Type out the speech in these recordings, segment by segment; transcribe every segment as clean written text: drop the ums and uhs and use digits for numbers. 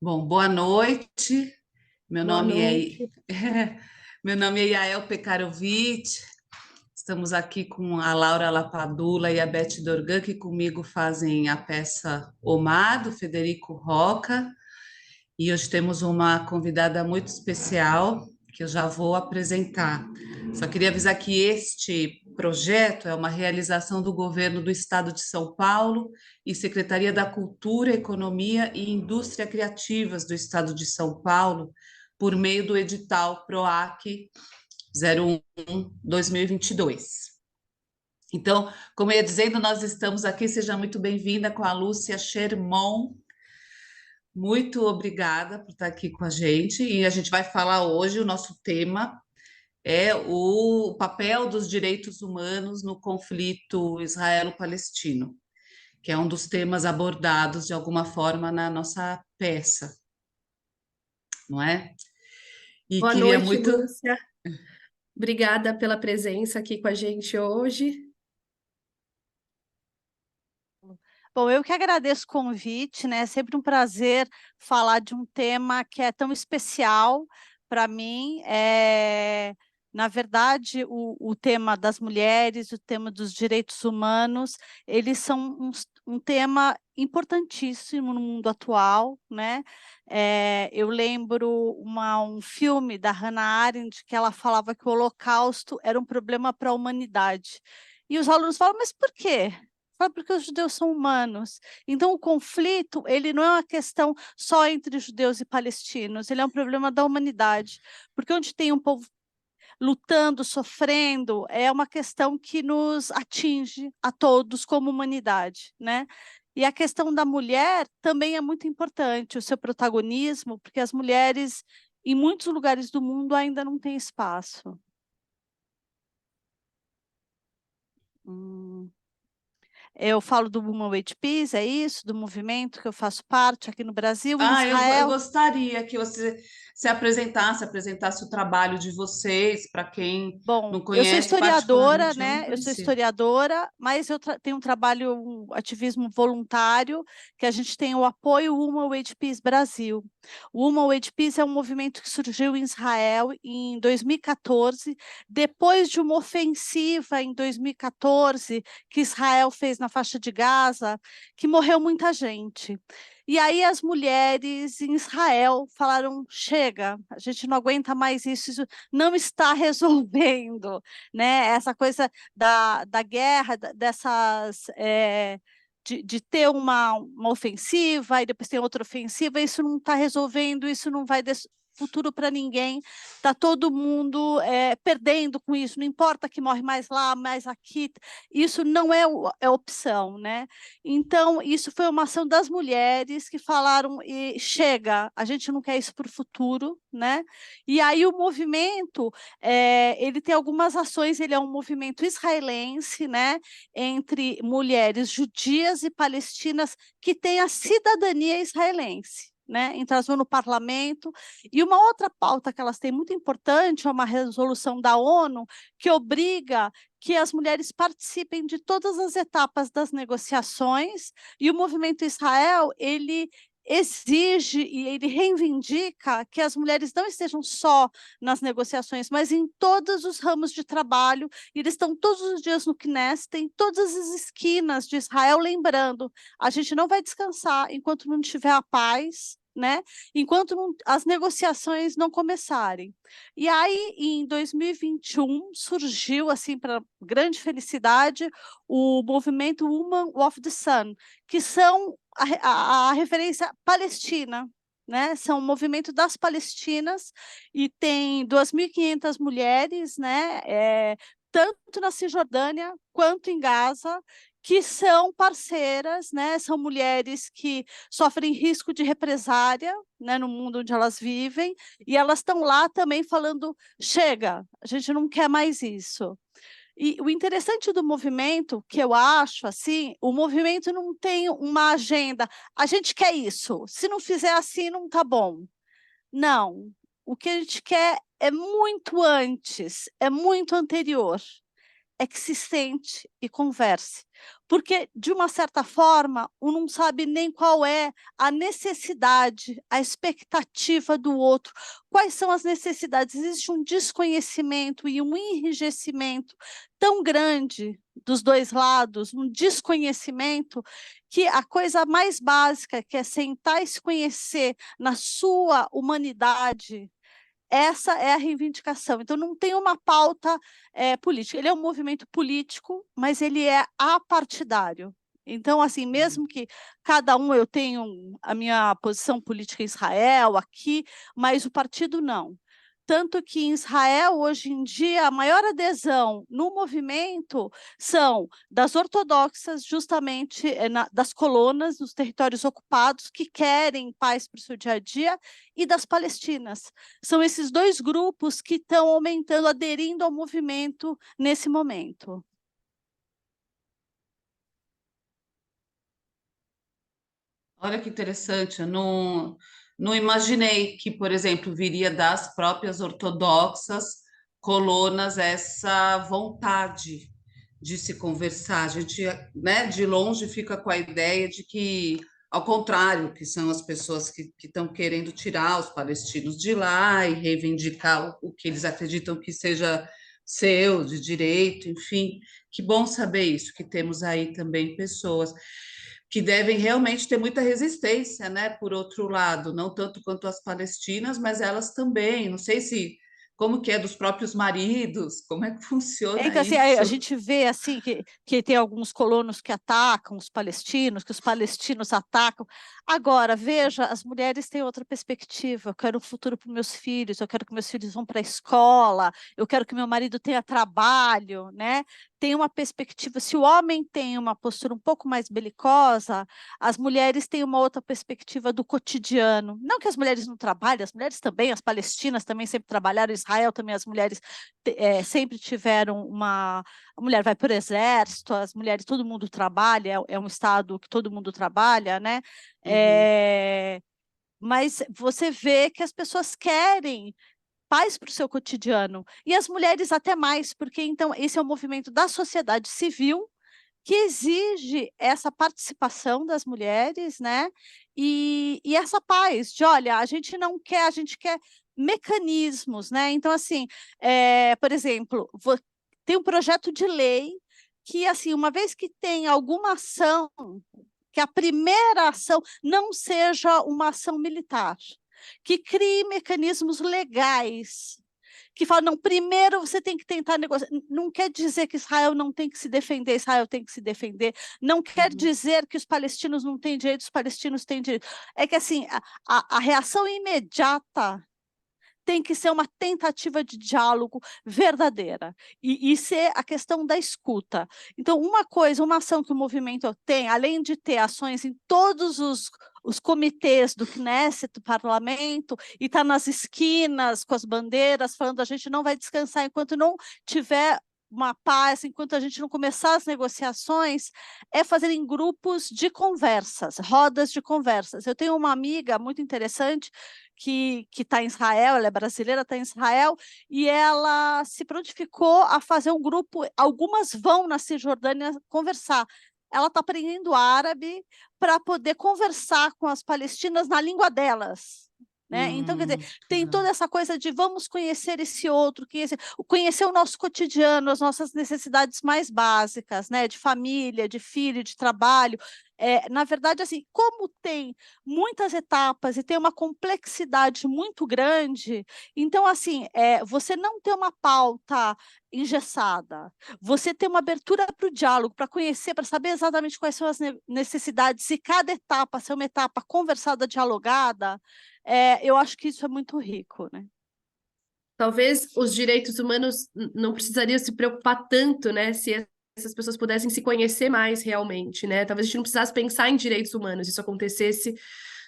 Bom, boa noite. Meu Boa nome noite. é Meu nome é Yael Pekarovitch. Estamos aqui com a Laura Lapadula e a Beth Dorgan, que comigo fazem a peça Omar, do Federico Roca. E hoje temos uma convidada muito especial, que eu já vou apresentar. Só queria avisar que este projeto é uma realização do governo do Estado de São Paulo e Secretaria da Cultura, Economia e Indústria Criativas do Estado de São Paulo, por meio do edital PROAC 01/2022. Então, como eu ia dizendo, nós estamos aqui, seja muito bem-vinda com a Lúcia Sherman. Muito obrigada por estar aqui com a gente. E a gente vai falar hoje, o nosso tema é o papel dos direitos humanos no conflito israelo-palestino, que é um dos temas abordados de alguma forma na nossa peça, não é? E Boa queria noite, muito. Lúcia. Obrigada pela presença aqui com a gente hoje. Bom, eu que agradeço o convite, né? É sempre um prazer falar de um tema que é tão especial para mim. Na verdade, o tema das mulheres, o tema dos direitos humanos, eles são um tema importantíssimo no mundo atual, né? Eu lembro um filme da Hannah Arendt que ela falava que o Holocausto era um problema para a humanidade. E os alunos falam, mas por quê? Fala, porque os judeus são humanos. Então, o conflito, ele não é uma questão só entre judeus e palestinos, ele é um problema da humanidade. Porque onde tem um povo lutando, sofrendo, é uma questão que nos atinge a todos como humanidade, né? E a questão da mulher também é muito importante, o seu protagonismo, porque as mulheres, em muitos lugares do mundo, ainda não têm espaço. Hum. Eu falo do Women with Peace, é isso? Do movimento que eu faço parte aqui no Brasil, em Eu Israel. gostaria que você se apresentasse o trabalho de vocês, para quem Bom, não eu sou conhece, historiadora, particularmente eu não né? Eu sou conhecia. historiadora, mas eu tenho um trabalho, um ativismo voluntário, que a gente tem o apoio Women with Peace Brasil. O Women with Peace é um movimento que surgiu em Israel em 2014, depois de uma ofensiva em 2014 que Israel fez na faixa de Gaza, que morreu muita gente. E aí as mulheres em Israel falaram: chega, a gente não aguenta mais isso não está resolvendo, né? Essa coisa da guerra, de ter uma ofensiva e depois tem outra ofensiva, isso não está resolvendo, isso não vai dar futuro para ninguém, está todo mundo perdendo com isso, não importa que morre mais lá, mais aqui, isso não é opção, né? Então, isso foi uma ação das mulheres que falaram, e chega, a gente não quer isso para o futuro, né? E aí o movimento, ele tem algumas ações, ele é um movimento israelense, né, entre mulheres judias e palestinas que têm a cidadania israelense. Né, entrou no parlamento, e uma outra pauta que elas têm muito importante é uma resolução da ONU que obriga que as mulheres participem de todas as etapas das negociações, e o movimento Israel, ele exige e ele reivindica que as mulheres não estejam só nas negociações, mas em todos os ramos de trabalho, e eles estão todos os dias no Knesset, em todas as esquinas de Israel, lembrando, a gente não vai descansar enquanto não tiver a paz, né? Enquanto as negociações não começarem. E aí, em 2021, surgiu, assim, para grande felicidade, o movimento Women of the Sun, que são a referência palestina, né? São o movimento das palestinas, e tem 2.500 mulheres, né? Tanto na Cisjordânia quanto em Gaza, que são parceiras, né? São mulheres que sofrem risco de represária, né, no mundo onde elas vivem, e elas estão lá também falando: chega, a gente não quer mais isso. E o interessante do movimento, que eu acho, assim, o movimento não tem uma agenda, a gente quer isso, se não fizer assim não está bom. Não, o que a gente quer é muito antes, é muito anterior. é que se sente e converse. Porque, de uma certa forma, um não sabe nem qual é a necessidade, a expectativa do outro. Quais são as necessidades? Existe um desconhecimento e um enrijecimento tão grande dos dois lados, um desconhecimento, que a coisa mais básica, que é sentar e se conhecer na sua humanidade, essa é a reivindicação. Então, não tem uma pauta política. Ele é um movimento político, mas ele é apartidário. Então, assim, mesmo que cada um, eu tenho a minha posição política em Israel, aqui, mas o partido não. Tanto que em Israel, hoje em dia, a maior adesão no movimento são das ortodoxas, justamente das colonas, dos territórios ocupados, que querem paz para o seu dia a dia, e das palestinas. São esses dois grupos que estão aumentando, aderindo ao movimento nesse momento. Olha que interessante, eu não imaginei que, por exemplo, viria das próprias ortodoxas colonas essa vontade de se conversar. A gente, né, de longe fica com a ideia de que, ao contrário, que são as pessoas que estão querendo tirar os palestinos de lá e reivindicar o que eles acreditam que seja seu, de direito, enfim. Que bom saber isso, que temos aí também pessoas que devem realmente ter muita resistência, né? Por outro lado, não tanto quanto as palestinas, mas elas também. Não sei se como que é dos próprios maridos, como é que funciona Então, assim, a isso? gente vê assim que tem alguns colonos que atacam os palestinos, que os palestinos atacam. Agora, veja, as mulheres têm outra perspectiva. Eu quero um futuro para meus filhos, eu quero que meus filhos vão para a escola, eu quero que meu marido tenha trabalho, né? Tem uma perspectiva. Se o homem tem uma postura um pouco mais belicosa, as mulheres têm uma outra perspectiva do cotidiano. Não que as mulheres não trabalhem, as mulheres também, as palestinas também sempre trabalharam, Israel também, as mulheres sempre tiveram uma... A mulher vai para o exército, as mulheres, todo mundo trabalha, é um estado que todo mundo trabalha, né? Uhum. Mas você vê que as pessoas querem paz para o seu cotidiano, e as mulheres até mais, porque então esse é um movimento da sociedade civil que exige essa participação das mulheres, né? E essa paz de, olha, a gente não quer, a gente quer mecanismos, né? Então, assim, por exemplo, tem um projeto de lei que, assim, uma vez que tem alguma ação, que a primeira ação não seja uma ação militar, que crie mecanismos legais, que fala, não, primeiro você tem que tentar negociar. Não quer dizer que Israel não tem que se defender, Israel tem que se defender. Não quer Uhum. dizer que os palestinos não têm direito, os palestinos têm direito. É que, assim, a reação imediata tem que ser uma tentativa de diálogo verdadeira e ser a questão da escuta. Então, uma coisa, uma ação que o movimento tem, além de ter ações em todos os comitês do Knesset, do parlamento, e está nas esquinas com as bandeiras, falando a gente não vai descansar enquanto não tiver uma paz, enquanto a gente não começar as negociações, é fazer em grupos de conversas, rodas de conversas. Eu tenho uma amiga muito interessante que está em Israel, ela é brasileira, está em Israel, e ela se prontificou a fazer um grupo, algumas vão na Cisjordânia conversar. Ela está aprendendo árabe para poder conversar com as palestinas na língua delas. Né? Então, quer dizer, tem Legal. toda essa coisa de vamos conhecer esse outro, conhecer o nosso cotidiano, as nossas necessidades mais básicas, né? De família, de filho, de trabalho. Na verdade, assim, como tem muitas etapas e tem uma complexidade muito grande, então, assim, você não tem uma pauta engessada, você tem uma abertura para o diálogo, para conhecer, para saber exatamente quais são as necessidades, e cada etapa ser uma etapa conversada, dialogada, eu acho que isso é muito rico, né? Talvez os direitos humanos não precisariam se preocupar tanto, né? Se essas pessoas pudessem se conhecer mais realmente, né? Talvez a gente não precisasse pensar em direitos humanos, isso acontecesse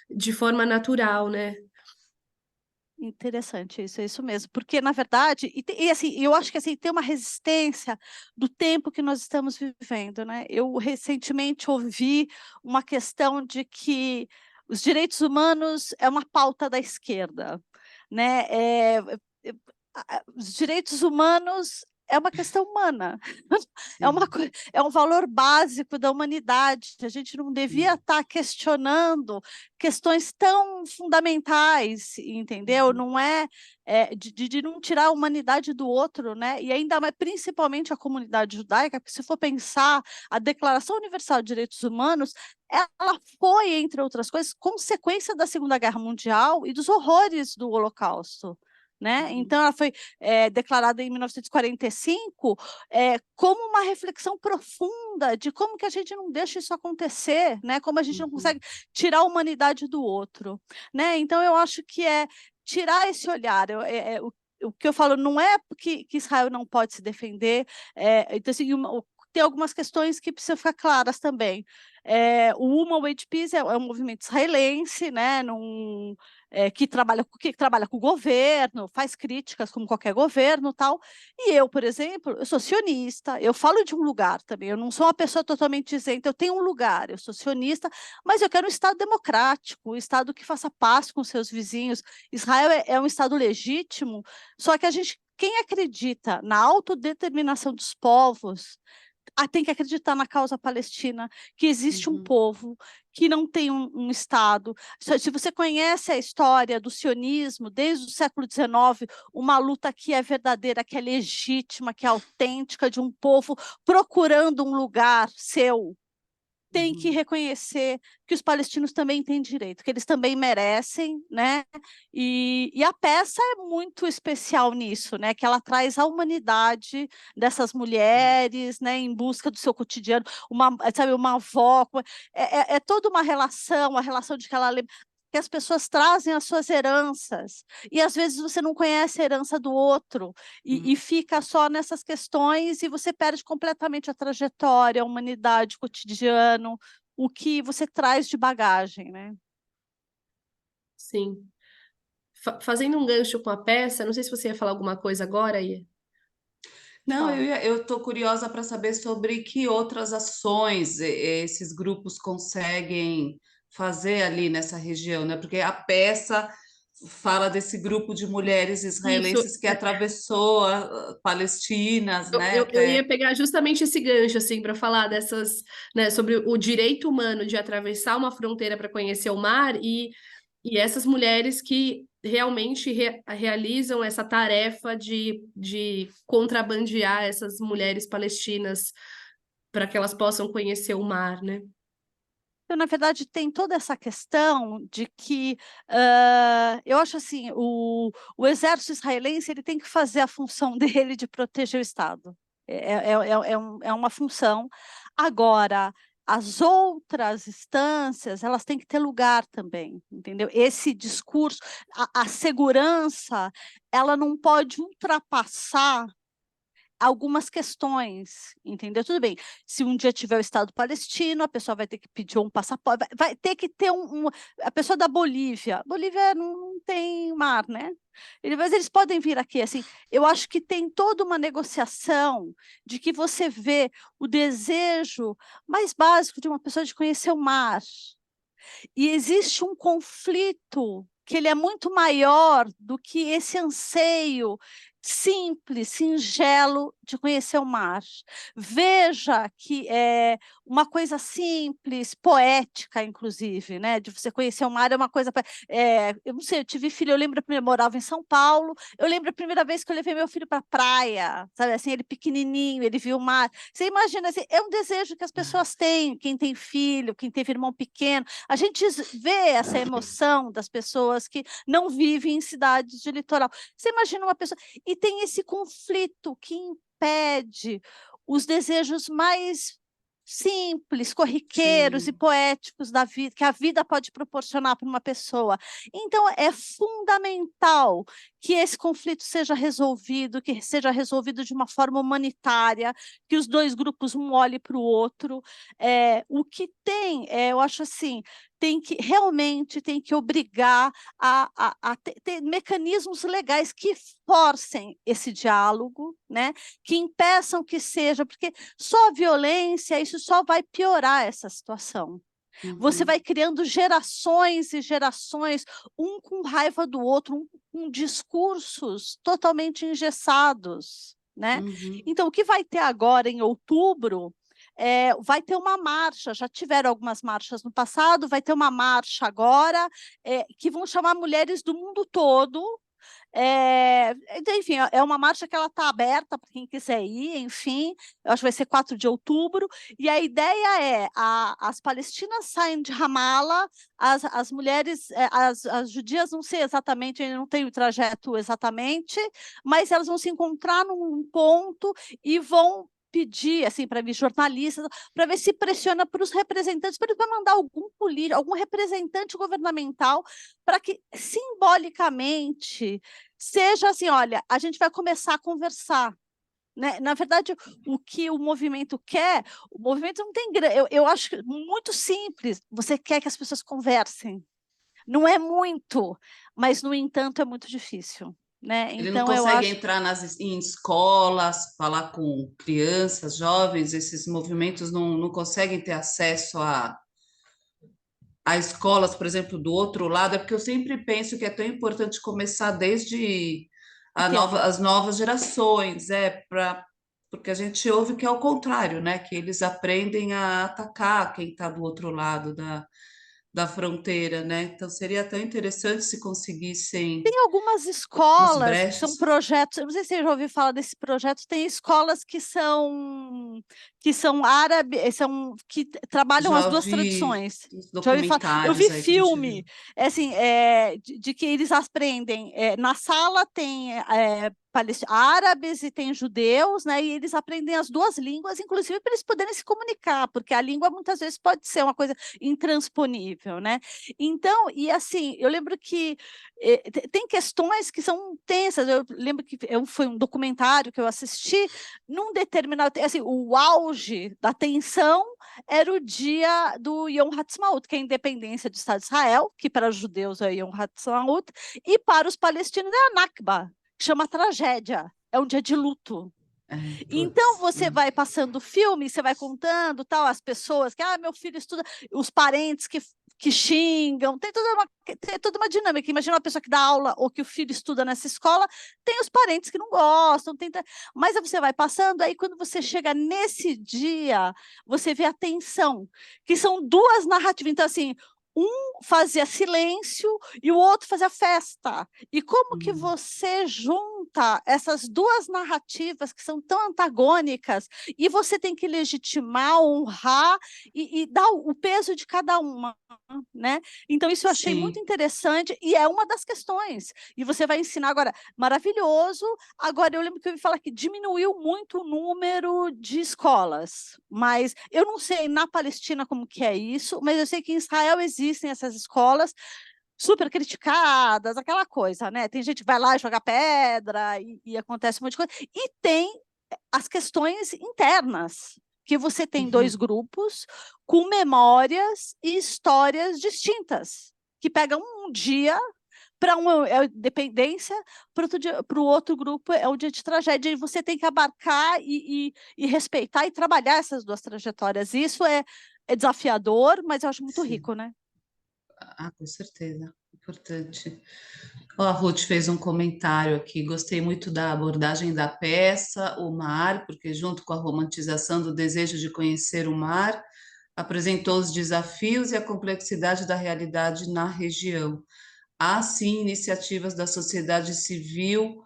de forma natural, né? Interessante, isso é isso mesmo, porque na verdade, assim, eu acho que assim, tem uma resistência do tempo que nós estamos vivendo, né? Eu recentemente ouvi uma questão de que os direitos humanos é uma pauta da esquerda, né? Os direitos humanos é uma questão humana, é, Sim. é um valor básico da humanidade. A gente não devia estar questionando questões tão fundamentais, entendeu? Não é, de não tirar a humanidade do outro, né? E ainda mais, principalmente a comunidade judaica, porque se for pensar, a Declaração Universal de Direitos Humanos, ela foi, entre outras coisas, consequência da Segunda Guerra Mundial e dos horrores do Holocausto. Né? Então, ela foi declarada em 1945 como uma reflexão profunda de como que a gente não deixa isso acontecer, né? Como a gente não consegue tirar a humanidade do outro. Né? Então, eu acho que é tirar esse olhar. O que eu falo não é que Israel não pode se defender, então, assim, tem algumas questões que precisam ficar claras também. O Women Wage Peace é um movimento israelense, né, que trabalha com o governo, faz críticas como qualquer governo, tal. E eu, por exemplo, eu sou sionista, eu falo de um lugar também, eu não sou uma pessoa totalmente isenta, eu tenho um lugar, eu sou sionista, mas eu quero um Estado democrático, um Estado que faça paz com seus vizinhos. Israel é um Estado legítimo, só que quem acredita na autodeterminação dos povos, tem que acreditar na causa palestina, que existe um povo que não tem um Estado. Se você conhece a história do sionismo, desde o século XIX, uma luta que é verdadeira, que é legítima, que é autêntica, de um povo procurando um lugar seu, tem que reconhecer que os palestinos também têm direito, que eles também merecem, né? E a peça é muito especial nisso, né? Que ela traz a humanidade dessas mulheres, né? Em busca do seu cotidiano, sabe, uma avó, é toda uma relação, a relação de que ela lembra que as pessoas trazem as suas heranças, e às vezes você não conhece a herança do outro, e fica só nessas questões, e você perde completamente a trajetória, a humanidade, o cotidiano, o que você traz de bagagem, né? Sim. Fazendo um gancho com a peça, não sei se você ia falar alguma coisa agora, Ia. Não, Fala. eu estou curiosa para saber sobre que outras ações esses grupos conseguem fazer ali nessa região, né? Porque a peça fala desse grupo de mulheres Isso, israelenses que atravessou Palestinas, né? eu ia Até. pegar justamente esse gancho, assim, para falar dessas, né, sobre o direito humano de atravessar uma fronteira para conhecer o mar e essas mulheres que realmente realizam essa tarefa de contrabandear essas mulheres palestinas para que elas possam conhecer o mar, né? Então, na verdade, tem toda essa questão de que eu acho assim, o exército israelense ele tem que fazer a função dele de proteger o Estado. É uma função. Agora, as outras instâncias, elas têm que ter lugar também, entendeu? Esse discurso, a segurança, ela não pode ultrapassar algumas questões, entendeu? Tudo bem, se um dia tiver o Estado palestino, a pessoa vai ter que pedir um passaporte, vai ter que ter a pessoa da Bolívia não tem mar, né? Mas eles podem vir aqui, assim, eu acho que tem toda uma negociação de que você vê o desejo mais básico de uma pessoa de conhecer o mar, e existe um conflito que ele é muito maior do que esse anseio simples, singelo de conhecer o mar. Veja que é uma coisa simples, poética, inclusive, né? De você conhecer o mar é uma coisa. Eu não sei, eu tive filho, eu lembro, eu morava em São Paulo, eu lembro a primeira vez que eu levei meu filho para a praia, sabe assim, ele pequenininho, ele viu o mar. Você imagina, assim, é um desejo que as pessoas têm, quem tem filho, quem teve irmão pequeno. A gente vê essa emoção das pessoas que não vivem em cidades de litoral. Você imagina uma pessoa. E tem esse conflito que impede os desejos mais simples, corriqueiros e Sim. poéticos da vida, que a vida pode proporcionar para uma pessoa. Então, é fundamental que esse conflito seja resolvido, que seja resolvido de uma forma humanitária, que os dois grupos um olhe para o outro. O que tem, eu acho assim, realmente tem que obrigar a ter mecanismos legais que forcem esse diálogo, né? Que impeçam que seja, porque só a violência, isso só vai piorar essa situação. Você vai criando gerações e gerações, um com raiva do outro, com discursos totalmente engessados. né? Uhum. Então, o que vai ter agora em outubro vai ter uma marcha, já tiveram algumas marchas no passado, vai ter uma marcha agora, que vão chamar mulheres do mundo todo. Então, enfim, é uma marcha que ela está aberta para quem quiser ir, enfim, eu acho que vai ser 4 de outubro, e a ideia as palestinas saem de Ramala, as mulheres, as judias, não sei exatamente, eu não tenho o trajeto exatamente, mas elas vão se encontrar num ponto e vão pedir, assim, para ver jornalistas, para ver se pressiona para os representantes, para mandar algum político, algum representante governamental, para que simbolicamente seja assim, olha, a gente vai começar a conversar, né? Na verdade, o que o movimento quer, o movimento não tem... Eu acho muito simples, você quer que as pessoas conversem. Não é muito, mas, no entanto, é muito difícil, né? Ele não Então, eu consegue acho... entrar em escolas, falar com crianças, jovens, esses movimentos não conseguem ter acesso a escolas, por exemplo, do outro lado, é porque eu sempre penso que é tão importante começar desde Pequeno. as novas gerações, porque a gente ouve que é o contrário, né? Que eles aprendem a atacar quem está do outro lado da fronteira, né? Então seria tão interessante se conseguissem Tem algumas umas escolas que são brechas. projetos, eu não sei se você já ouviu falar desse projeto, tem escolas que são árabes, que trabalham as Já duas vi tradições. uns Já ouvi falar, eu vi documentários aí que a gente viu. filme, assim, de que eles aprendem, na sala tem árabes e tem judeus, né? E eles aprendem as duas línguas, inclusive para eles poderem se comunicar, porque a língua muitas vezes pode ser uma coisa intransponível, né? Então, e assim, eu lembro que tem questões que são tensas. Eu lembro que foi um documentário que eu assisti, num determinado... Assim, o auge da tensão era o dia do Yom Ha'atzmaut, que é a independência do Estado de Israel, que para os judeus é Yom Ha'atzmaut, e para os palestinos é a Nakba, que chama tragédia, é um dia de luto. É, Então, putz, você vai passando o filme, você vai contando, tal, as pessoas que, meu filho estuda, os parentes que xingam, tem toda uma dinâmica. Imagina uma pessoa que dá aula ou que o filho estuda nessa escola, tem os parentes que não gostam, mas aí você vai passando, aí quando você chega nesse dia, você vê a tensão, que são duas narrativas. Então, assim, um fazia silêncio e o outro fazia festa. E como que hum, você junta essas duas narrativas que são tão antagônicas e você tem que legitimar, honrar e dar o peso de cada uma, né? Então, isso eu achei muito sim. interessante e é uma das questões. E você vai ensinar agora, maravilhoso. Agora, eu lembro que eu ouvi falar que diminuiu muito o número de escolas, mas eu não sei na Palestina como que é isso, mas eu sei que em Israel existem essas escolas super criticadas, aquela coisa, né? Tem gente que vai lá e joga pedra e acontece um monte de coisa. E tem as questões internas, que você tem dois Uhum. grupos com memórias e histórias distintas, que pegam um dia para uma dependência, para o outro grupo é um dia de tragédia, e você tem que abarcar e respeitar e trabalhar essas duas trajetórias. Isso é desafiador, mas eu acho muito Sim. rico, né? Com certeza. Importante. Ó, a Ruth fez um comentário aqui. Gostei muito da abordagem da peça, o mar, porque, junto com a romantização do desejo de conhecer o mar, apresentou os desafios e a complexidade da realidade na região. Há, sim, iniciativas da sociedade civil,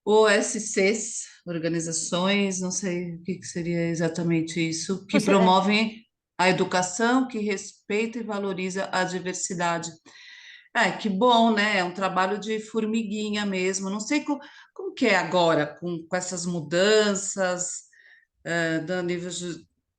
OSCs, organizações, não sei o que seria exatamente isso, que Você, é, promovem a educação, que respeita e valoriza a diversidade. Que bom, né? É um trabalho de formiguinha mesmo. Não sei como que é agora, com essas mudanças, do nível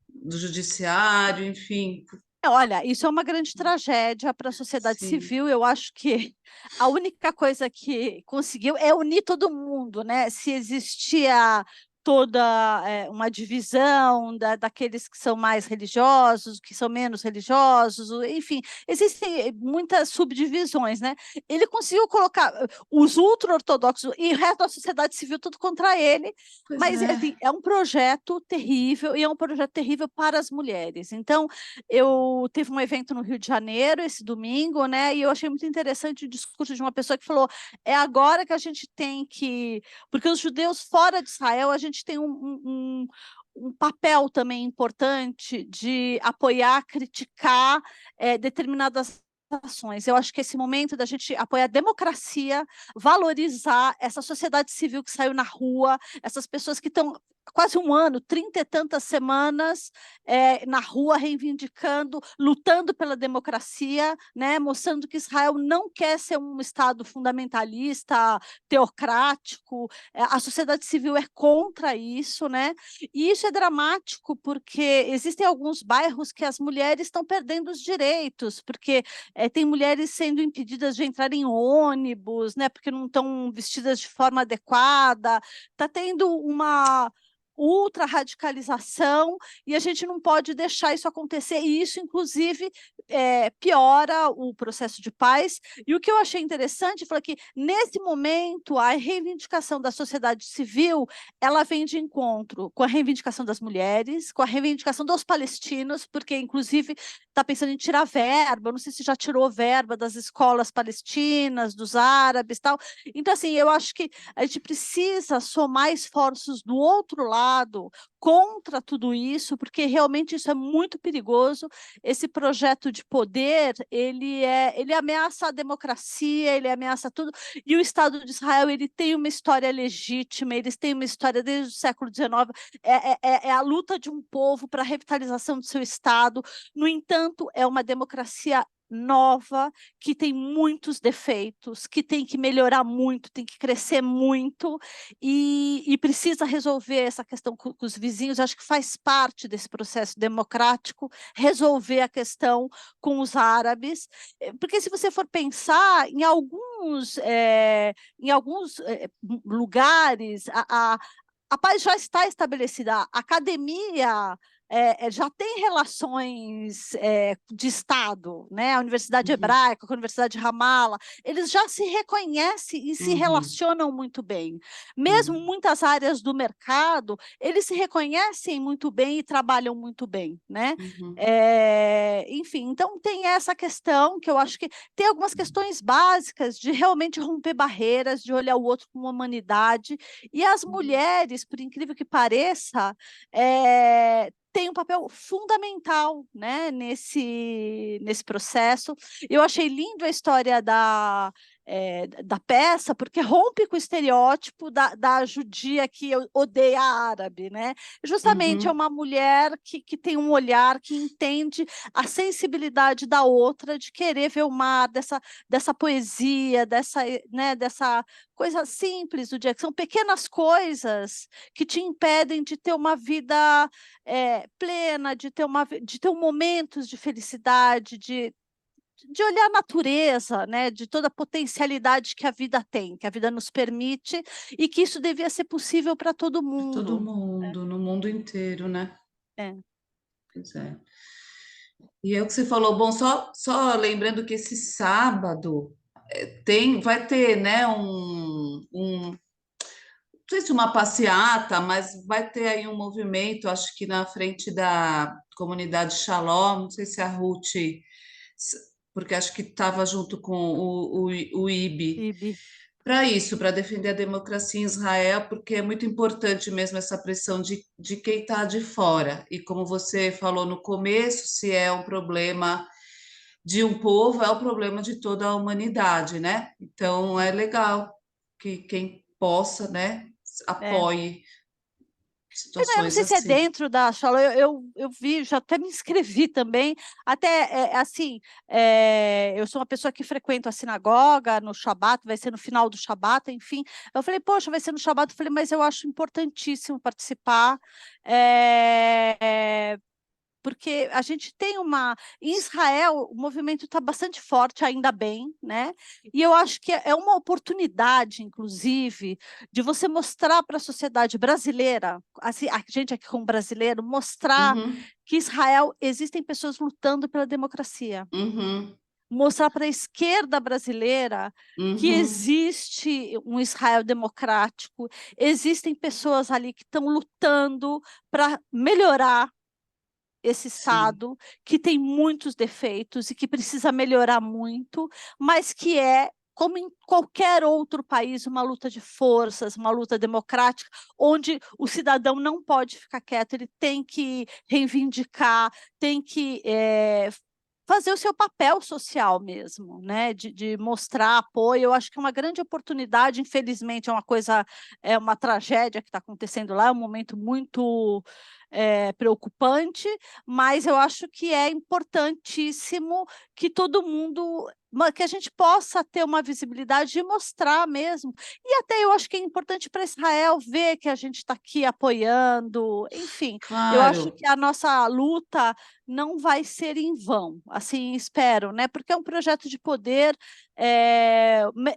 do judiciário, enfim. olha, isso é uma grande tragédia para a sociedade Sim, civil. Eu acho que a única coisa que conseguiu é unir todo mundo, né? Se existia toda uma divisão daqueles que são mais religiosos, que são menos religiosos, enfim, existem muitas subdivisões, né? Ele conseguiu colocar os ultra-ortodoxos e o resto da sociedade civil tudo contra ele, Pois mas é. assim, é um projeto terrível, e é um projeto terrível para as mulheres. Então, eu teve um evento no Rio de Janeiro esse domingo, né? E eu achei muito interessante o discurso de uma pessoa que falou: é agora que a gente tem que, porque os judeus fora de Israel, a gente tem um papel também importante de apoiar, criticar determinadas ações. Eu acho que esse momento da gente apoiar a democracia, valorizar essa sociedade civil que saiu na rua, essas pessoas que estão quase um ano, 30 e tantas semanas na rua reivindicando, lutando pela democracia, né, mostrando que Israel não quer ser um Estado fundamentalista, teocrático, a sociedade civil é contra isso, né? E isso é dramático porque existem alguns bairros que as mulheres estão perdendo os direitos, porque tem mulheres sendo impedidas de entrar em ônibus, né, porque não estão vestidas de forma adequada, está tendo uma ultra-radicalização, e a gente não pode deixar isso acontecer, e isso, inclusive, piora o processo de paz. E o que eu achei interessante foi que, nesse momento, a reivindicação da sociedade civil, ela vem de encontro com a reivindicação das mulheres, com a reivindicação dos palestinos, porque, inclusive, está pensando em tirar verba, não sei se já tirou verba das escolas palestinas, dos árabes, tal. Então, assim, eu acho que a gente precisa somar esforços do outro lado contra tudo isso, porque realmente isso é muito perigoso. Esse projeto de poder, ele ameaça a democracia, ele ameaça tudo, e o Estado de Israel, ele tem uma história legítima, eles têm uma história desde o século XIX, é a luta de um povo para a revitalização do seu Estado. No entanto, é uma democracia nova, que tem muitos defeitos, que tem que melhorar muito, tem que crescer muito, e precisa resolver essa questão com os vizinhos. Acho que faz parte desse processo democrático resolver a questão com os árabes, porque se você for pensar em alguns lugares, a paz já está estabelecida, a academia já tem relações de Estado, né? A Universidade Uhum. Hebraica, a Universidade de Ramallah, eles já se reconhecem e se Uhum. relacionam muito bem. Mesmo Uhum. muitas áreas do mercado, eles se reconhecem muito bem e trabalham muito bem, né? Uhum. Enfim, então tem essa questão que eu acho que tem algumas questões básicas de realmente romper barreiras, de olhar o outro com humanidade, e as mulheres, por incrível que pareça, tem um papel fundamental, né, nesse processo. Eu achei lindo a história da peça, porque rompe com o estereótipo da judia que odeia árabe, né? Justamente é Uhum. uma mulher que tem um olhar, que entende a sensibilidade da outra, de querer ver o mar, dessa poesia, dessa coisa simples do dia, que são pequenas coisas que te impedem de ter uma vida plena, de ter momentos de felicidade, de olhar a natureza, né, de toda a potencialidade que a vida tem, que a vida nos permite, e que isso devia ser possível para todo De todo mundo. mundo, no mundo inteiro, né? É. Pois é. E é o que você falou, bom, só lembrando que esse sábado vai ter, né, não sei se uma passeata, mas vai ter aí um movimento, acho que na frente da comunidade Shalom, não sei se a Ruth, porque acho que estava junto com o IB, Ibi. para isso, para defender a democracia em Israel, porque é muito importante mesmo essa pressão de quem está de fora. E como você falou no começo, se é um problema de um povo, é o problema de toda a humanidade, né? Então é legal que quem possa, né, É. apoie Eu não situações sei se é assim. dentro da Shalom, eu vi, já até me inscrevi também, até assim, eu sou uma pessoa que frequento a sinagoga no Shabat, vai ser no final do Shabat, enfim, eu falei, poxa, vai ser no Shabat, eu falei, mas eu acho importantíssimo participar, porque a gente tem em Israel, o movimento está bastante forte, ainda bem, né? E eu acho que é uma oportunidade, inclusive, de você mostrar para a sociedade brasileira, assim, a gente aqui como brasileiro, mostrar Uhum, que Israel existem pessoas lutando pela democracia. uhum, Mostrar para a esquerda brasileira que uhum. existe um Israel democrático, existem pessoas ali que estão lutando para melhorar esse Sim, Estado, que tem muitos defeitos e que precisa melhorar muito, mas que é, como em qualquer outro país, uma luta de forças, uma luta democrática, onde o cidadão não pode ficar quieto, ele tem que reivindicar, tem que fazer o seu papel social mesmo, né? De mostrar apoio. Eu acho que é uma grande oportunidade, infelizmente, é uma tragédia que está acontecendo lá, é um momento muito preocupante, mas eu acho que é importantíssimo que todo mundo, que a gente possa ter uma visibilidade e mostrar mesmo. E até eu acho que é importante para Israel ver que a gente está aqui apoiando, enfim, eu acho claro. que a nossa luta não vai ser em vão, assim espero, né? Porque é um projeto de poder.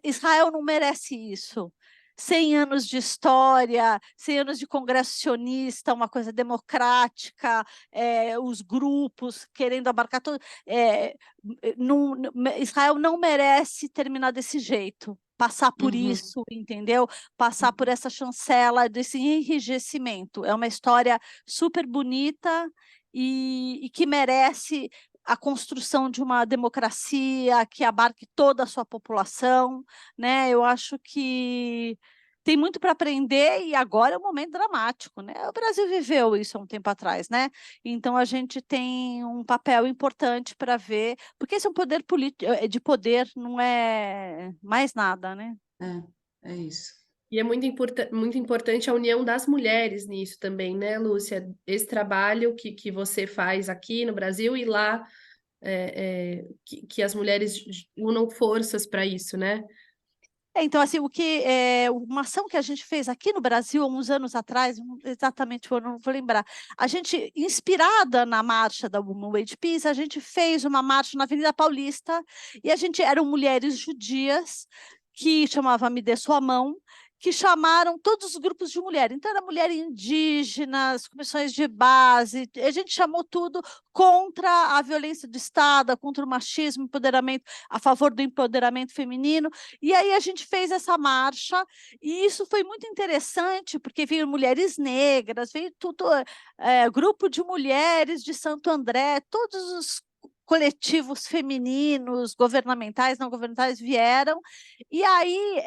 Israel não merece isso. 100 anos de história, 100 anos de congresso sionista, uma coisa democrática, os grupos querendo abarcar tudo. Israel não merece terminar desse jeito, passar por Uhum. isso, entendeu? Passar por essa chancela desse enrijecimento. É uma história super bonita e que merece a construção de uma democracia que abarque toda a sua população, né? Eu acho que tem muito para aprender e agora é um momento dramático, né? O Brasil viveu isso há um tempo atrás, né? Então a gente tem um papel importante para ver, porque esse é um poder político, de poder, não é mais nada, né? É isso. E é muito importante a união das mulheres nisso também, né, Lúcia? Esse trabalho que você faz aqui no Brasil e lá, que as mulheres unam forças para isso, né? Então, assim, uma ação que a gente fez aqui no Brasil, há uns anos atrás, exatamente, eu não vou lembrar, a gente, inspirada na marcha da Women Wage Peace, a gente fez uma marcha na Avenida Paulista, e eram mulheres judias, que chamava Me Dê Sua Mão, que chamaram todos os grupos de mulheres. Então, era mulher indígenas, comissões de base, a gente chamou tudo contra a violência do Estado, contra o machismo, empoderamento, a favor do empoderamento feminino. E aí a gente fez essa marcha, e isso foi muito interessante, porque veio mulheres negras, veio tudo, grupo de mulheres de Santo André, todos os coletivos femininos, governamentais, não governamentais, vieram, e aí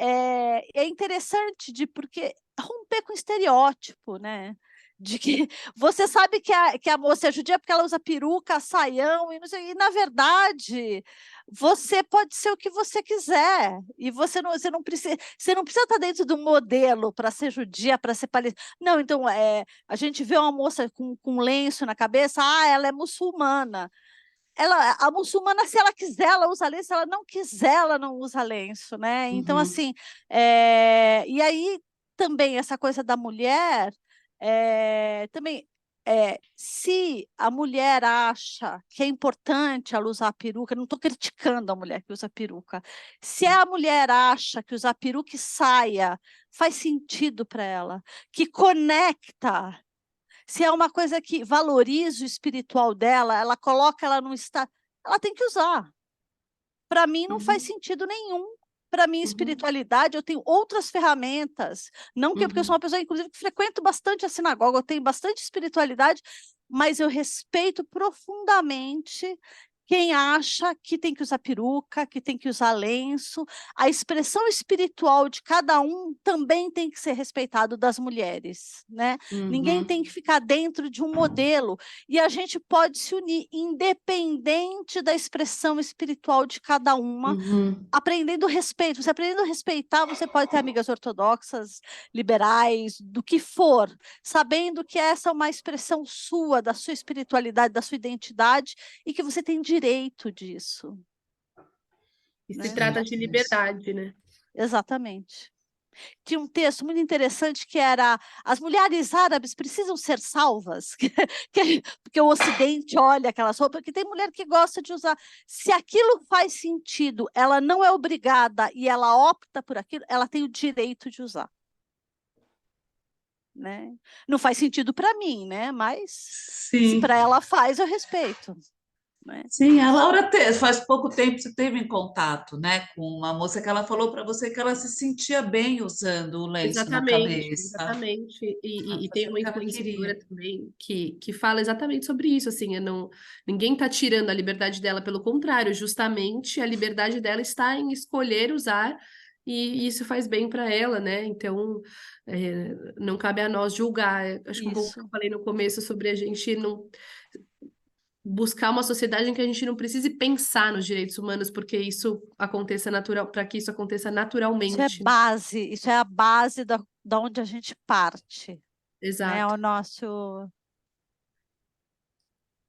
é interessante porque romper com estereótipo, né? De que você sabe que a moça é judia porque ela usa peruca, saião, e, não sei, e na verdade você pode ser o que você quiser, e você não precisa estar dentro do modelo para ser judia, para ser palestina. Não, então a gente vê uma moça com lenço na cabeça, ela é muçulmana. A muçulmana, se ela quiser, ela usa lenço, se ela não quiser, ela não usa lenço, né? Então, Uhum. assim, e aí também essa coisa da mulher, também, se a mulher acha que é importante ela usar peruca, não estou criticando a mulher que usa peruca, se a mulher acha que usar peruca e saia faz sentido para ela, que conecta, se é uma coisa que valoriza o espiritual dela, ela coloca ela num estado, ela tem que usar. Para mim não faz Uhum. sentido nenhum. Para mim, Uhum. espiritualidade, eu tenho outras ferramentas. Não que porque eu sou Uhum. uma pessoa, inclusive, que frequento bastante a sinagoga, eu tenho bastante espiritualidade, mas eu respeito profundamente quem acha que tem que usar peruca, que tem que usar lenço. A expressão espiritual de cada um também tem que ser respeitado das mulheres, né? Ninguém tem Uhum. que ficar dentro de um modelo. E a gente pode se unir, independente da expressão espiritual de cada uma, Uhum. aprendendo respeito. Você aprendendo a respeitar, você pode ter amigas ortodoxas, liberais, do que for, sabendo que essa é uma expressão sua, da sua espiritualidade, da sua identidade, e que você tem direito disso, E se né? trata de É isso. liberdade, né? Exatamente. Tinha um texto muito interessante que era: as mulheres árabes precisam ser salvas, porque o Ocidente olha aquelas roupas, porque tem mulher que gosta de usar. Se aquilo faz sentido, ela não é obrigada e ela opta por aquilo, ela tem o direito de usar. Né? Não faz sentido para mim, né? Mas se Sim. para ela faz, eu respeito. Né? Sim, a Laura faz pouco tempo você teve em contato, né, com uma moça que ela falou para você que ela se sentia bem usando o lenço na Exatamente, cabeça. exatamente. Ela E tem fazia o uma que ela influenciadora queria. também que fala exatamente sobre isso, assim, ninguém está tirando a liberdade dela, pelo contrário, justamente a liberdade dela está em escolher usar e isso faz bem para ela, né? Então, não cabe a nós julgar. Acho que um pouco que eu Isso. falei no começo sobre a gente não buscar uma sociedade em que a gente não precise pensar nos direitos humanos, porque isso aconteça natural, para que isso aconteça Isso é naturalmente. base, isso é a base da onde a gente parte, né? Exato. O nosso.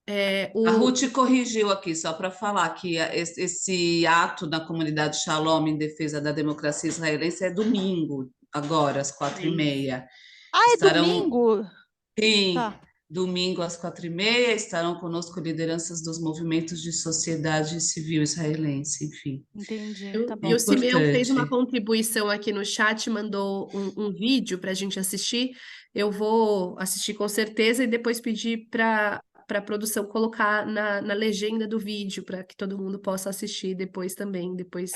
É, A o, Ruth corrigiu aqui, só para falar que esse ato na comunidade Shalom em defesa da democracia israelense é domingo, agora, às 4h30. Ah, é Estarão, domingo? sim, Tá, domingo às 4h30, estarão conosco lideranças dos movimentos de sociedade civil israelense, enfim, entendi, tá e o bom. Simeão fez uma importante. contribuição aqui no chat, mandou um vídeo para a gente assistir. Eu vou assistir com certeza e depois pedir para a produção colocar na legenda do vídeo, para que todo mundo possa assistir depois também, depois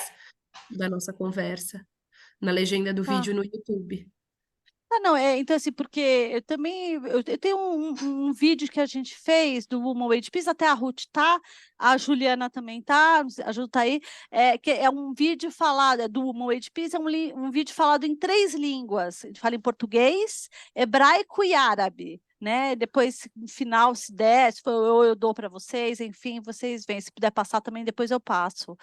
da nossa conversa, na legenda do vídeo Tá. no YouTube. Ah, não, então assim, porque eu também, eu tenho um vídeo que a gente fez do Woman Wage Peace, até a Ruth tá, a Juliana também tá, a Ju tá aí, que é um vídeo falado, do Woman Wage Peace, um vídeo falado em 3 línguas, a gente fala em português, hebraico e árabe. Né? Depois, no final, se der, se for eu dou para vocês, enfim, vocês veem. Se puder passar também, depois eu passo.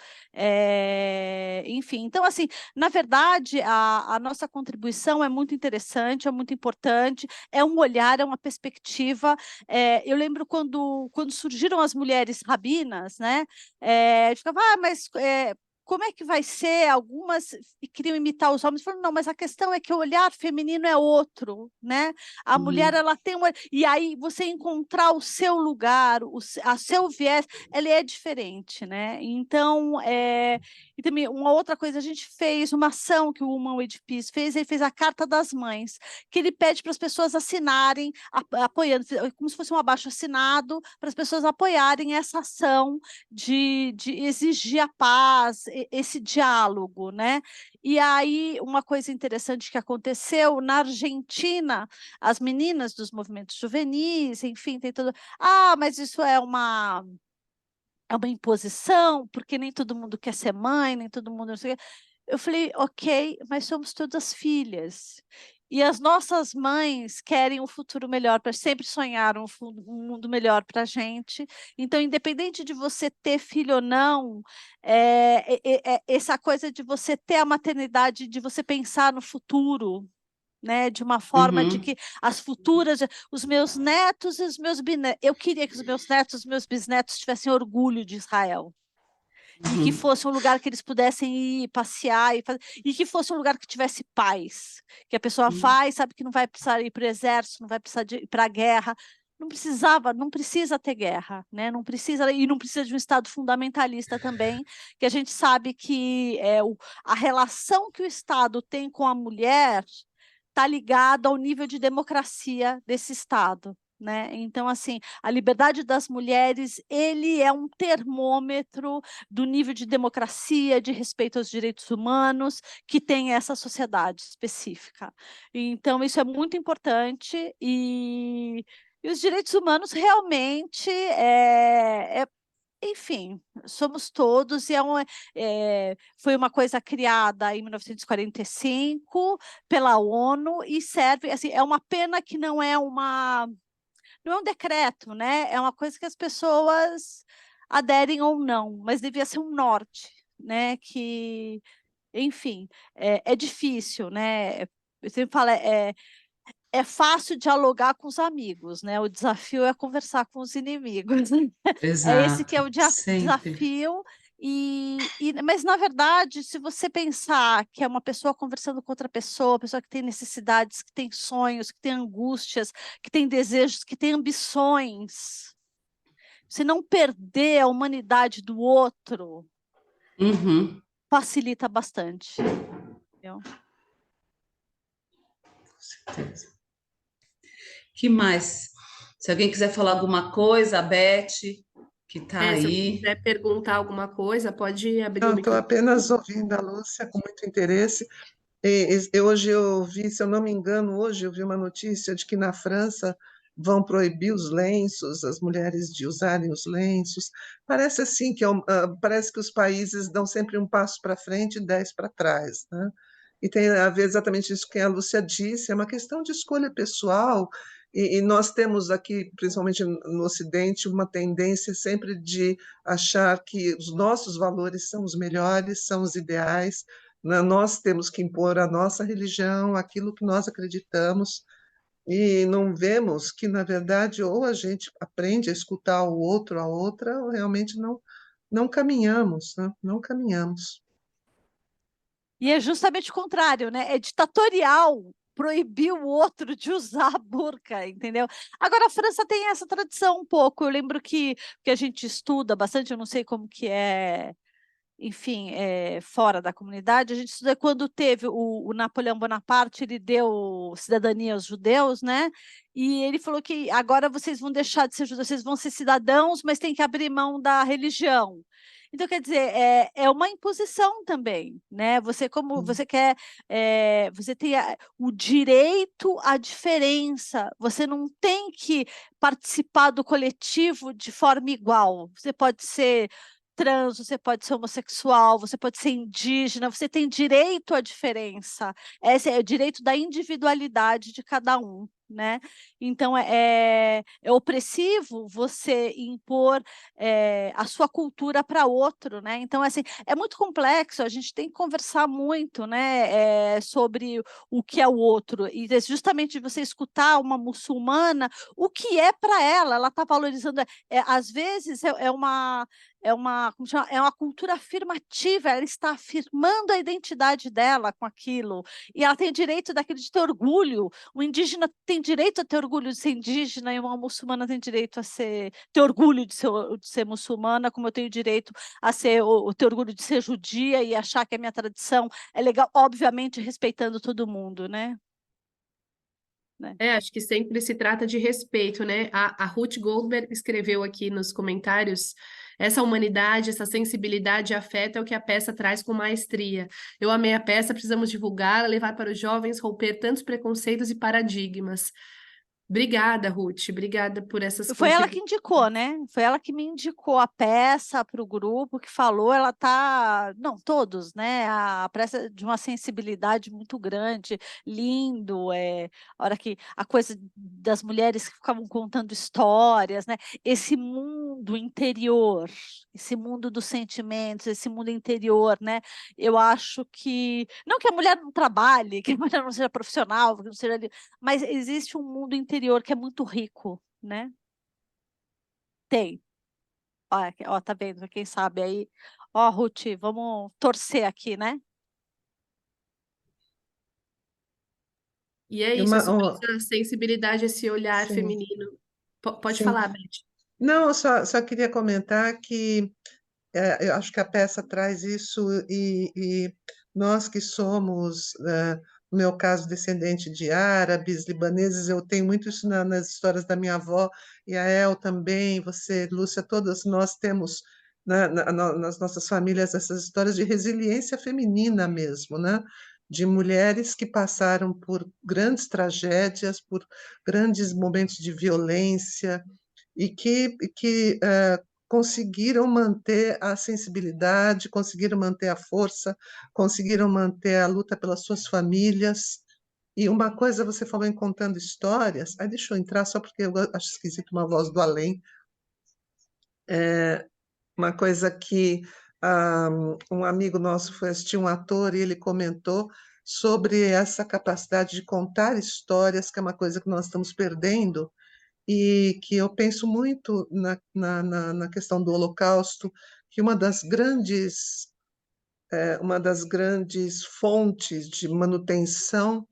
Enfim, então, assim, na verdade, a nossa contribuição é muito interessante, é muito importante, é um olhar, é uma perspectiva. Eu lembro quando surgiram as mulheres rabinas, né? Eu ficava, mas como é que vai ser? Algumas queriam imitar os homens, falaram, não, mas a questão é que o olhar feminino é outro, né? A mulher, Uhum, ela tem uma... E aí, você encontrar o seu lugar, a seu viés, ela é diferente, né? Então, e também, uma outra coisa, a gente fez uma ação que o Woman with Peace fez, ele fez a Carta das Mães, que ele pede para as pessoas assinarem, apoiando, como se fosse um abaixo-assinado, para as pessoas apoiarem essa ação de exigir a paz, esse diálogo, né? E aí, uma coisa interessante que aconteceu, na Argentina, as meninas dos movimentos juvenis, enfim, tem tudo. Ah, mas isso é uma imposição, porque nem todo mundo quer ser mãe, nem todo mundo não sei o quê. Eu falei, ok, mas somos todas filhas. E as nossas mães querem um futuro melhor, sempre sonharam um mundo melhor para a gente. Então, independente de você ter filho ou não, essa coisa de você ter a maternidade, de você pensar no futuro, né, de uma forma de uhum, que as futuras, os meus netos e os meus bisnetos, eu queria que os meus netos e os meus bisnetos tivessem orgulho de Israel. E que uhum, fosse um lugar que eles pudessem ir passear e que fosse um lugar que tivesse paz, que a pessoa uhum, vai, sabe que não vai precisar ir para o exército, não vai precisar ir para a guerra, não precisa ter guerra, né? Não precisa, e não precisa de um Estado fundamentalista também, que a gente sabe que a relação que o Estado tem com a mulher está ligada ao nível de democracia desse Estado. Né? Então, assim, a liberdade das mulheres, ele é um termômetro do nível de democracia, de respeito aos direitos humanos que tem essa sociedade específica. Então, isso é muito importante e os direitos humanos realmente enfim, somos todos, foi uma coisa criada em 1945 pela ONU e serve, assim, é uma pena que não é um decreto, né? É uma coisa que as pessoas aderem ou não, mas devia ser um norte, né? Que, enfim, é difícil, né? Eu sempre falo, é fácil dialogar com os amigos, né? O desafio é conversar com os inimigos. É esse que exato, é o sempre. desafio Mas, na verdade, se você pensar que é uma pessoa conversando com outra pessoa que tem necessidades, que tem sonhos, que tem angústias, que tem desejos, que tem ambições, se não perder a humanidade do outro, Uhum, facilita bastante. Entendeu? com certeza. Que mais? Se alguém quiser falar alguma coisa, a Beth, que está Se alguém aí. quiser perguntar alguma coisa, pode abrir o Não, estou microfone. apenas ouvindo a Lúcia com muito interesse. Hoje eu vi, se eu não me engano, hoje eu vi uma notícia de que na França vão proibir os lenços, as mulheres de usarem os lenços. Parece assim que parece que os países dão sempre um passo para frente e 10 para trás, né? E tem a ver exatamente isso que a Lúcia disse, é uma questão de escolha pessoal, e nós temos aqui, principalmente no Ocidente, uma tendência sempre de achar que os nossos valores são os melhores, são os ideais, né? Nós temos que impor a nossa religião, aquilo que nós acreditamos, e não vemos que, na verdade, ou a gente aprende a escutar o outro, a outra, ou realmente não caminhamos, né? Não caminhamos. E é justamente o contrário, né? É ditatorial proibir o outro de usar a burca, entendeu? Agora, a França tem essa tradição um pouco. Eu lembro que a gente estuda bastante, eu não sei como que é, enfim, fora da comunidade, a gente estuda quando teve o Napoleão Bonaparte, ele deu cidadania aos judeus, né? E ele falou que agora vocês vão deixar de ser judeus, vocês vão ser cidadãos, mas tem que abrir mão da religião. Então, quer dizer, é uma imposição também, né? Você, como você quer, você tem o direito à diferença, você não tem que participar do coletivo de forma igual. Você pode ser trans, você pode ser homossexual, você pode ser indígena, você tem direito à diferença. Esse é o direito da individualidade de cada um, né? Então é opressivo você impor a sua cultura para outro, né? Então assim é muito complexo. A gente tem que conversar muito, né? Sobre o que é o outro e justamente você escutar uma muçulmana, o que é para ela, ela está valorizando. Às vezes como chama? É uma cultura afirmativa, ela está afirmando a identidade dela com aquilo, e ela tem direito daquele de ter orgulho. O indígena tem direito a ter orgulho de ser indígena, e uma muçulmana tem direito a ter orgulho de ser muçulmana, como eu tenho direito a ter orgulho de ser judia e achar que a minha tradição é legal, obviamente respeitando todo mundo, né? Acho que sempre se trata de respeito, né? A Ruth Goldberg escreveu aqui nos comentários: essa humanidade, essa sensibilidade e afeto é o que a peça traz com maestria. Eu amei a peça, precisamos divulgá-la, levar para os jovens, romper tantos preconceitos e paradigmas. Obrigada, Ruth, obrigada por essas Foi ela que contribuições. indicou, né? Foi ela que me indicou a peça para o grupo, que falou, ela tá, não, todos, né? A peça é de uma sensibilidade muito grande, lindo, a hora que a coisa das mulheres que ficavam contando histórias, né? Esse mundo interior, esse mundo dos sentimentos, esse mundo interior, né? Eu acho que, não que a mulher não trabalhe, que a mulher não seja profissional, que não seja, mas existe um mundo interior que é muito rico, né? Tem. Ó, tá vendo? Quem sabe aí. Ó, Ruth, vamos torcer aqui, né? E é E isso, sobre essa sensibilidade, esse olhar sim, feminino. Pode sim. falar, Beth. Não, eu só queria comentar que eu acho que a peça traz isso, e nós que somos, no meu caso, descendente de árabes, libaneses, eu tenho muito isso nas histórias da minha avó, e a El também, você, Lúcia, todas nós temos nas nossas famílias essas histórias de resiliência feminina mesmo, né? De mulheres que passaram por grandes tragédias, por grandes momentos de violência, e que conseguiram manter a sensibilidade, conseguiram manter a força, conseguiram manter a luta pelas suas famílias. E uma coisa, você falou em contando histórias, deixa eu entrar só porque eu acho esquisito uma voz do além. Uma coisa que um amigo nosso foi assistir um ator e ele comentou sobre essa capacidade de contar histórias, que é uma coisa que nós estamos perdendo, e que eu penso muito na questão do Holocausto, que uma das grandes fontes de manutenção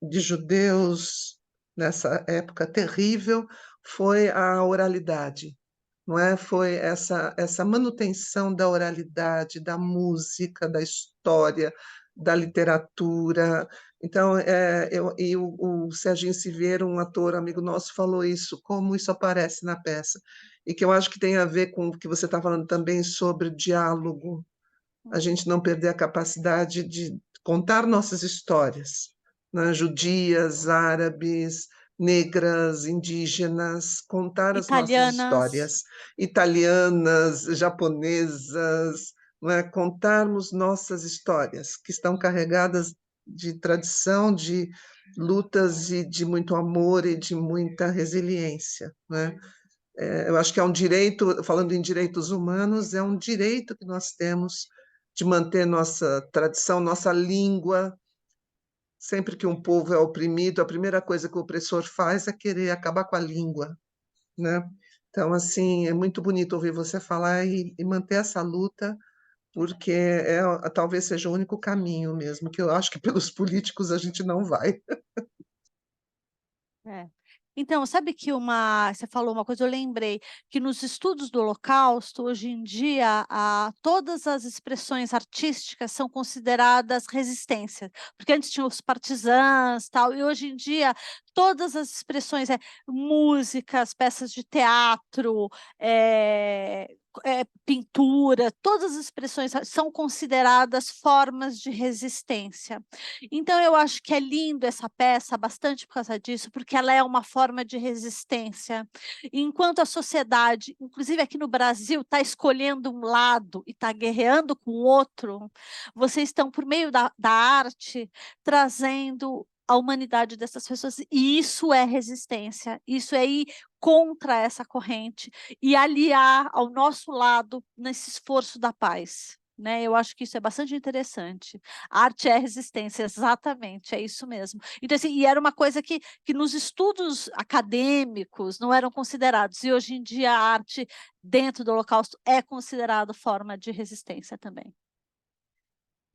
de judeus nessa época terrível foi a oralidade, não é? Foi essa manutenção da oralidade, da música, da história, da literatura. Então, o Serginho Siviero, um ator amigo nosso, falou isso, como isso aparece na peça, e que eu acho que tem a ver com o que você está falando também sobre diálogo, a gente não perder a capacidade de contar nossas histórias, né? Judias, árabes, negras, indígenas, contar as nossas Italianas. histórias, italianas, japonesas, não é? Contarmos nossas histórias, que estão carregadas de tradição, de lutas e de muito amor e de muita resiliência, né? Eu acho que é um direito, falando em direitos humanos, é um direito que nós temos de manter nossa tradição, nossa língua. Sempre que um povo é oprimido, a primeira coisa que o opressor faz é querer acabar com a língua, né? Então, assim, é muito bonito ouvir você falar e manter essa luta, porque talvez seja o único caminho mesmo, que eu acho que pelos políticos a gente não vai. É. Então, sabe que você falou uma coisa, eu lembrei que nos estudos do Holocausto, hoje em dia, todas as expressões artísticas são consideradas resistência, porque antes tinha os partisãs, tal, e hoje em dia todas as expressões, músicas, peças de teatro, pintura, todas as expressões são consideradas formas de resistência. Então, eu acho que é lindo essa peça, bastante por causa disso, porque ela é uma forma de resistência. Enquanto a sociedade, inclusive aqui no Brasil, está escolhendo um lado e está guerreando com o outro, vocês estão, por meio da arte, trazendo a humanidade dessas pessoas, e isso é resistência, isso é ir contra essa corrente e aliar ao nosso lado nesse esforço da paz. Né? Eu acho que isso é bastante interessante. Arte é resistência, exatamente, é isso mesmo. Então, assim, e era uma coisa que nos estudos acadêmicos não eram considerados, e hoje em dia a arte dentro do Holocausto é considerada forma de resistência também.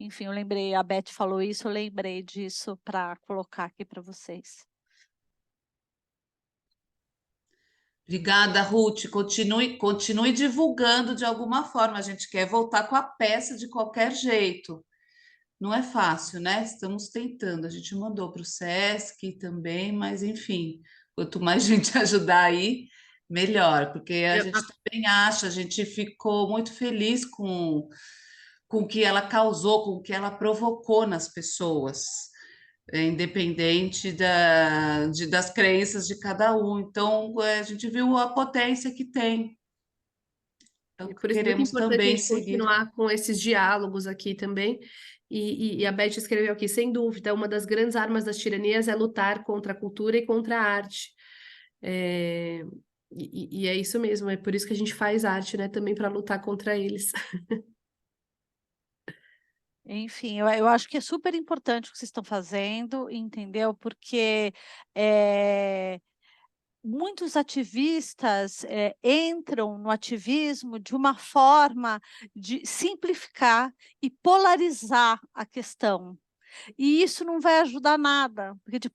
Enfim, eu lembrei, a Beth falou isso, eu lembrei disso para colocar aqui para vocês. Obrigada, Ruth. Continue divulgando de alguma forma. A gente quer voltar com a peça de qualquer jeito. Não é fácil, né? Estamos tentando. A gente mandou para o SESC também, mas enfim, quanto mais gente ajudar aí, melhor, porque a Eu- gente também acha, a gente ficou muito feliz com o que ela causou, com o que ela provocou nas pessoas, independente das crenças de cada um. Então, a gente viu a potência que tem. Então, É por isso é muito queremos importante a também gente seguir. continuar com esses diálogos aqui também. E a Beth escreveu aqui, sem dúvida, uma das grandes armas das tiranias é lutar contra a cultura e contra a arte. É, e é isso mesmo, é por isso que a gente faz arte, né? Também para lutar contra eles. Enfim, eu acho que é super importante o que vocês estão fazendo, entendeu? Porque muitos ativistas entram no ativismo de uma forma de simplificar e polarizar a questão. E isso não vai ajudar nada, porque de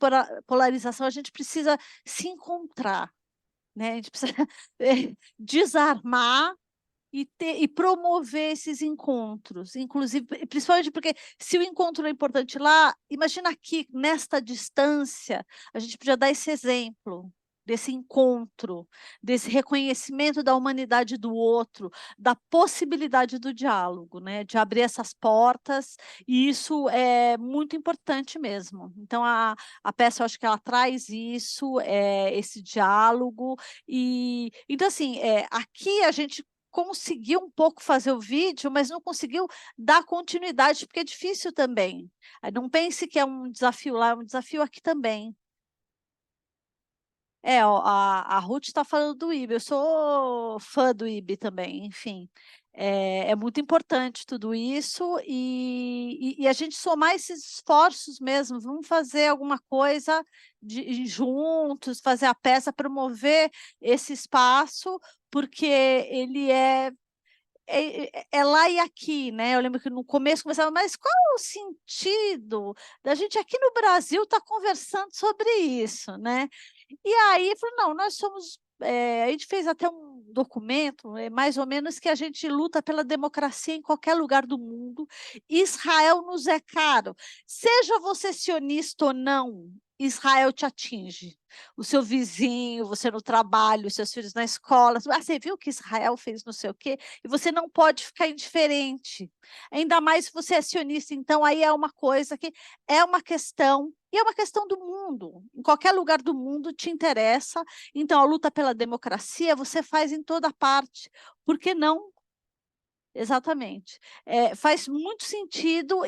polarização a gente precisa se encontrar, né? A gente precisa desarmar e promover esses encontros, inclusive, principalmente porque se o encontro é importante lá, imagina aqui, nesta distância, a gente podia dar esse exemplo desse encontro, desse reconhecimento da humanidade do outro, da possibilidade do diálogo, né? De abrir essas portas, e isso é muito importante mesmo. Então, a peça, eu acho que ela traz isso, esse diálogo, e então, assim, aqui a gente conseguiu um pouco fazer o vídeo, mas não conseguiu dar continuidade, porque é difícil também. Não pense que é um desafio lá, é um desafio aqui também. Ó, a Ruth está falando do IB, eu sou fã do IB também, enfim. É muito importante tudo isso e a gente somar esses esforços mesmo, vamos fazer alguma coisa juntos, fazer a peça, promover esse espaço, porque ele é lá e aqui, né? Eu lembro que no começo começava, mas qual é o sentido da gente aqui no Brasil estar conversando sobre isso, né? E aí, falou, não, nós somos. A gente fez até um documento, mais ou menos, que a gente luta pela democracia em qualquer lugar do mundo. Israel nos é caro. Seja você sionista ou não, Israel te atinge. O seu vizinho, você no trabalho, os seus filhos na escola. Você viu que Israel fez não sei o quê? E você não pode ficar indiferente. Ainda mais se você é sionista. Então, aí é uma coisa que é uma questão, e é uma questão do mundo. Em qualquer lugar do mundo te interessa. Então, a luta pela democracia você faz em toda parte. Por que não? Exatamente. Faz muito sentido,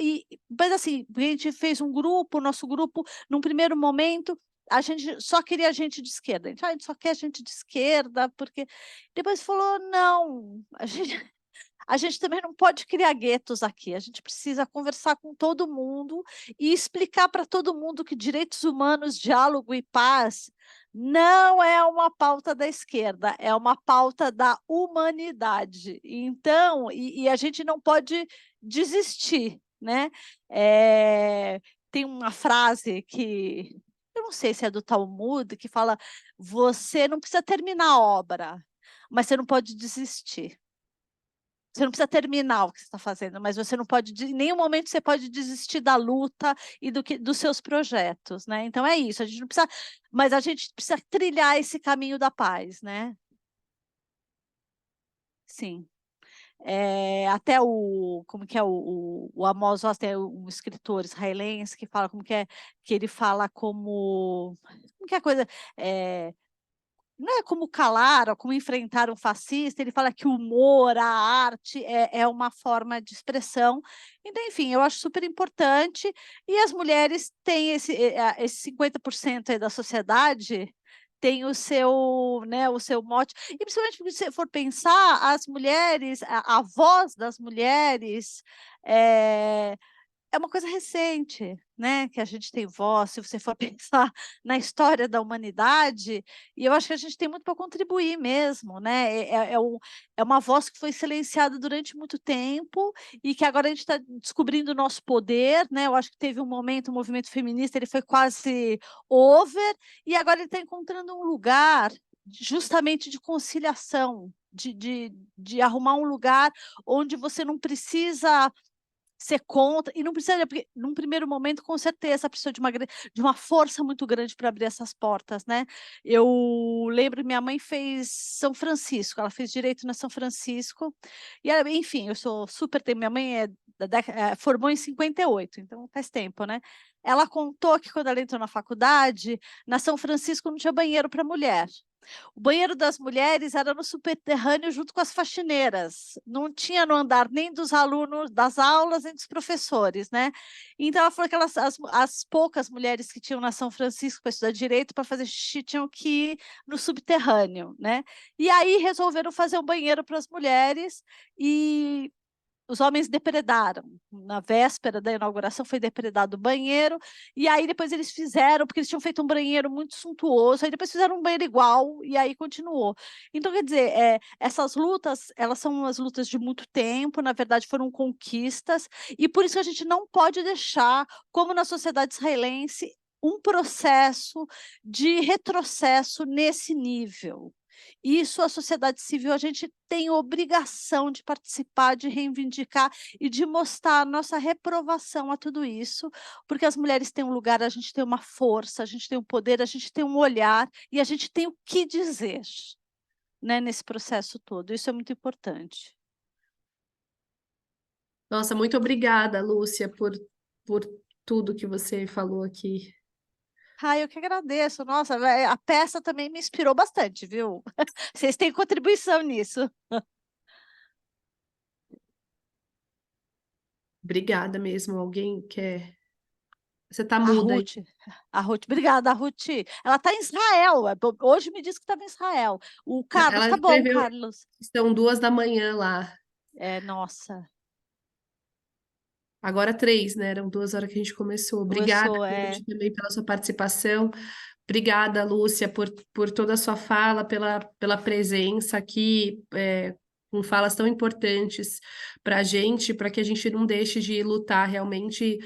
mas assim, a gente fez um grupo, nosso grupo, num primeiro momento, a gente só queria gente de esquerda. A gente só quer gente de esquerda, porque depois falou, não, a gente também não pode criar guetos aqui, a gente precisa conversar com todo mundo e explicar para todo mundo que direitos humanos, diálogo e paz não é uma pauta da esquerda, é uma pauta da humanidade. Então, e a gente não pode desistir, né? Tem uma frase que eu não sei se é do Talmud, que fala: você não precisa terminar a obra, mas você não pode desistir. Você não precisa terminar o que você está fazendo, mas você não pode, em nenhum momento você pode desistir da luta e dos seus projetos, né? Então é isso, a gente não precisa, mas a gente precisa trilhar esse caminho da paz, né? Sim. Até como que é o Amos Oz, tem um escritor israelense que fala que ele fala como que é a coisa, não é como calar ou como enfrentar um fascista, ele fala que o humor, a arte é uma forma de expressão. Então, enfim, eu acho super importante. E as mulheres têm esse 50% aí da sociedade, tem o seu mote. E principalmente porque se você for pensar, as mulheres, a voz das mulheres é uma coisa recente, né? Que a gente tem voz, se você for pensar na história da humanidade, e eu acho que a gente tem muito para contribuir mesmo, né? É uma voz que foi silenciada durante muito tempo e que agora a gente está descobrindo o nosso poder, né? Eu acho que teve um momento, o movimento feminista, ele foi quase over, e agora ele está encontrando um lugar justamente de conciliação, de arrumar um lugar onde você não precisa ser contra, e não precisa, porque num primeiro momento, com certeza, precisa de uma força muito grande para abrir essas portas, né? Eu lembro que minha mãe fez São Francisco, ela fez direito na São Francisco, e enfim, eu sou super, minha mãe formou em 58, então faz tempo, né? Ela contou que quando ela entrou na faculdade, na São Francisco não tinha banheiro para mulher. O banheiro das mulheres era no subterrâneo junto com as faxineiras. Não tinha no andar nem dos alunos das aulas, nem dos professores, né? Então ela falou que as poucas mulheres que tinham na São Francisco para estudar direito, para fazer xixi, tinham que ir no subterrâneo, né? E aí resolveram fazer um banheiro para as mulheres e os homens depredaram. Na véspera da inauguração foi depredado o banheiro, e aí depois eles fizeram, porque eles tinham feito um banheiro muito suntuoso, aí depois fizeram um banheiro igual, e aí continuou. Então, quer dizer, essas lutas, elas são umas lutas de muito tempo, na verdade foram conquistas, e por isso que a gente não pode deixar, como na sociedade israelense, um processo de retrocesso nesse nível. Isso, a sociedade civil, a gente tem obrigação de participar, de reivindicar e de mostrar a nossa reprovação a tudo isso, porque as mulheres têm um lugar, a gente tem uma força, a gente tem um poder, a gente tem um olhar e a gente tem o que dizer, né, nesse processo todo. Isso é muito importante. Nossa, muito obrigada, Lúcia, por tudo que você falou aqui. Eu que agradeço. Nossa, a peça também me inspirou bastante, viu? Vocês têm contribuição nisso. Obrigada mesmo. Alguém quer Você tá A muda aí. Ruth, a Ruth, obrigada, Ruth. Ela está em Israel. Hoje me disse que estava em Israel. O Carlos, Ela tá bom, escreveu, Carlos. são 2 da manhã lá. Nossa, Agora 3, né? Eram 2 horas que a gente começou. Obrigada, começou, Ruth, também pela sua participação. Obrigada, Lúcia, por toda a sua fala, pela presença aqui, com falas tão importantes para a gente, para que a gente não deixe de lutar realmente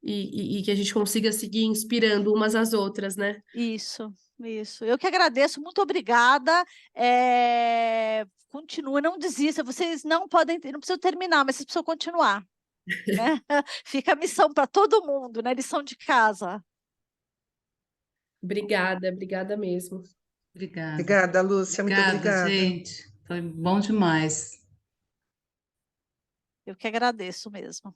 e que a gente consiga seguir inspirando umas às outras, né? isso, isso. Eu que agradeço, muito obrigada. Continua, não desista. Vocês não podem, não precisam terminar, mas vocês precisam continuar, né? Fica a missão para todo mundo, né? Lição de casa. Obrigada, obrigada mesmo. Obrigada. Obrigada, Lúcia, muito Obrigada, obrigada. gente. Foi bom demais. Eu que agradeço mesmo.